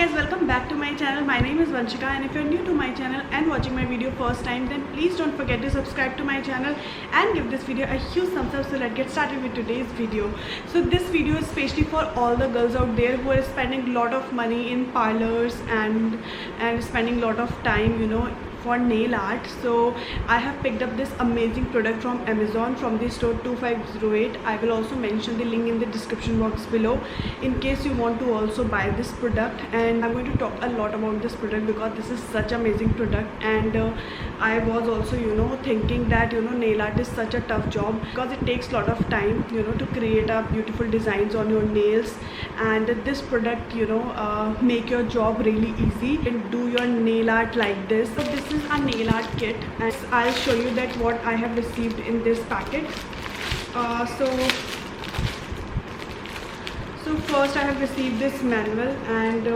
guys, welcome back to my channel. My name is Vanshika, and if you're new to my channel and watching my video first time, then please don't forget to subscribe to my channel and give this video a huge thumbs up. So let's get started with today's video. So this video is especially for all the girls out there who are spending a lot of money in parlors and spending a lot of time, for nail art. So I have picked up this amazing product from Amazon from the store 2508. I will also mention the link in the description box below in case you want to also buy this product. And I'm going to talk a lot about this product because this is such amazing product. And I was also thinking that nail art is such a tough job because it takes a lot of time to create a beautiful designs on your nails. And this product make your job really easy and do your nail art like this. So this is a nail art kit, and I'll show you that what I have received in this packet. So first I have received this manual, and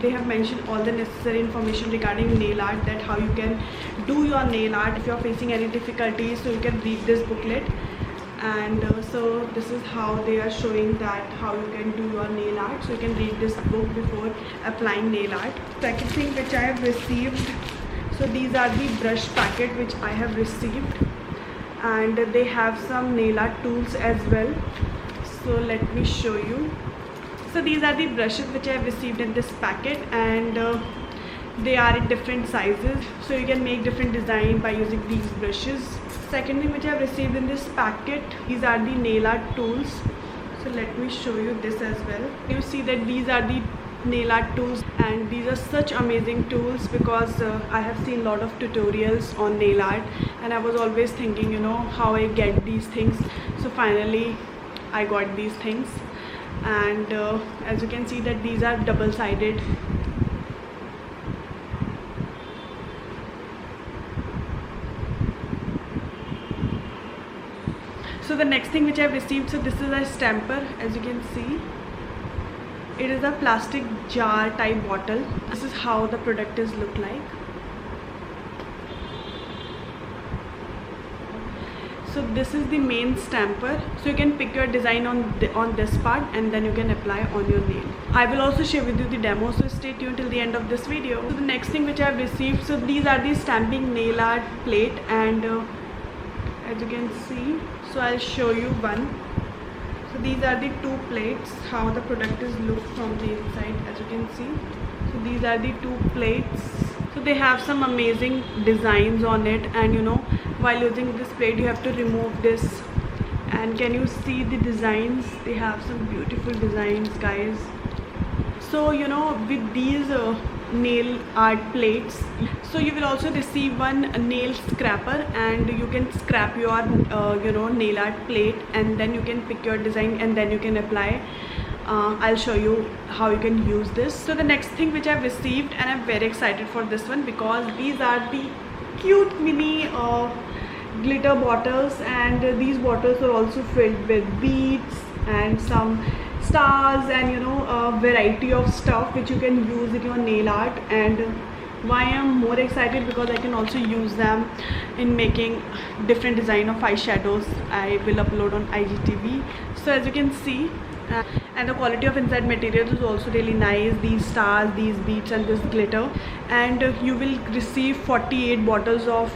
they have mentioned all the necessary information regarding nail art, that how you can do your nail art if you are facing any difficulties. So you can read this booklet. And so this is how they are showing that how you can do your nail art. So you can read this book before applying nail art. Second thing which I have received, so these are the brush packet which I have received, and they have some nail art tools as well. So let me show you. So these are the brushes which I have received in this packet, and they are in different sizes, so you can make different design by using these brushes. Second thing which I have received in this packet, these are the nail art tools. So let me show you this as well. You see that these are the nail art tools, and these are such amazing tools because I have seen a lot of tutorials on nail art, and I was always thinking how I get these things. So finally I got these things, and as you can see that these are double-sided. So the next thing which I have received, so this is a stamper. As you can see, it is a plastic jar type bottle. This is how the product is look like. So this is the main stamper. So you can pick your design on this part, and then you can apply on your nail. I will also share with you the demo, so stay tuned till the end of this video. So the next thing which I have received, so these are the stamping nail art plate, and as you can see, so I'll show you one. So these are the two plates, how the product is looked from the inside, as you can see. So these are the two plates. So they have some amazing designs on it, and while using this plate you have to remove this. And can you see the designs? They have some beautiful designs, guys. So with these nail art plates, so you will also receive one nail scraper, and you can scrap your nail art plate, and then you can pick your design, and then you can apply. I'll show you how you can use this. So the next thing which I've received, and I'm very excited for this one because these are the cute mini glitter bottles, and these bottles are also filled with beads and some stars and a variety of stuff which you can use in your nail art. And why I'm more excited, because I can also use them in making different design of eyeshadows. I will upload on IGTV. So as you can see, and the quality of inside materials is also really nice. These stars, these beads, and this glitter, and you will receive 48 bottles of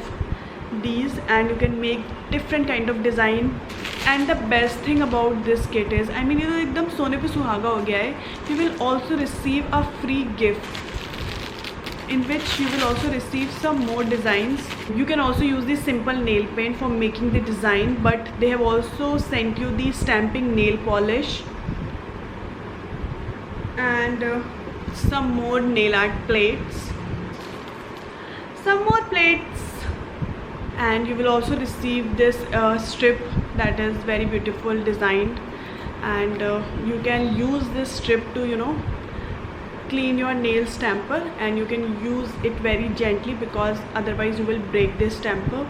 these, and you can make different kind of design. And the best thing about this kit is, I mean, एकदम सोने पे सुहागा हो गया है. You will also receive a free gift, in which you will also receive some more designs. You can also use the simple nail paint for making the design, but they have also sent you the stamping nail polish and some more nail art plates, some more plates, and you will also receive this strip that is very beautiful designed, and you can use this strip to clean your nail stamper, and you can use it very gently because otherwise you will break this stamper.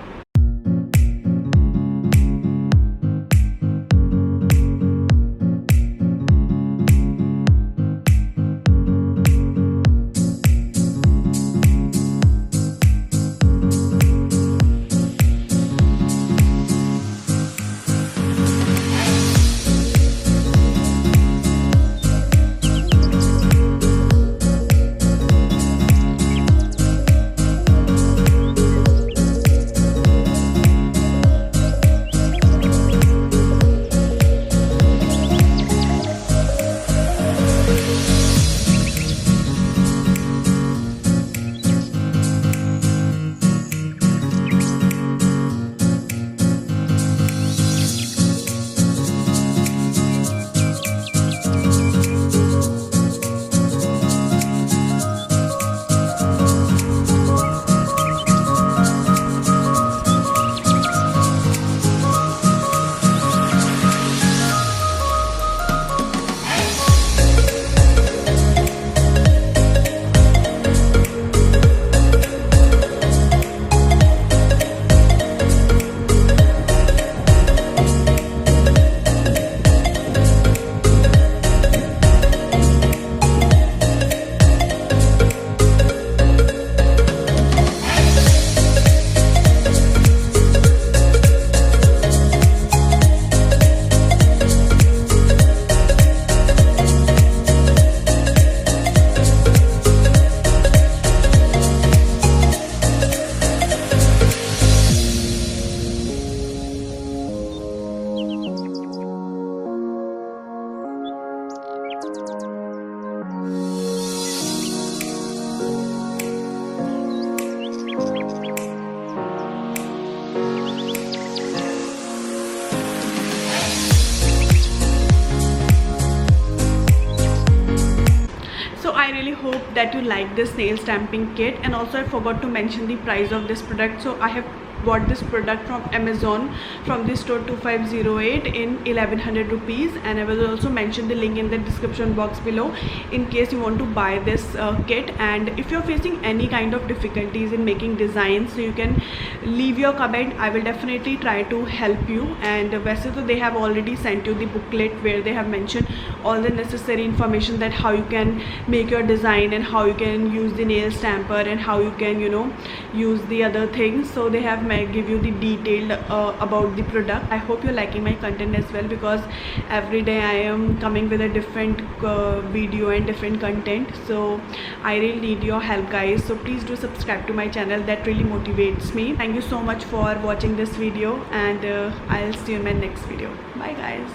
really hope that you like this nail stamping kit. And also I forgot to mention the price of this product. So I have bought this product from Amazon from the store 2508 in 1100 rupees, and I will also mention the link in the description box below in case you want to buy this kit. And if you're facing any kind of difficulties in making designs, so you can leave your comment. I will definitely try to help you. And वैसे तो they have already sent you the booklet where they have mentioned all the necessary information that how you can make your design and how you can use the nail stamper and how you can use the other things. So they have give you the detailed about the product. I hope you're liking my content as well, because every day I am coming with a different video and different content. So I really need your help, guys. So please do subscribe to my channel. That really motivates me. Thank you so much for watching this video, and I'll see you in my next video. Bye guys.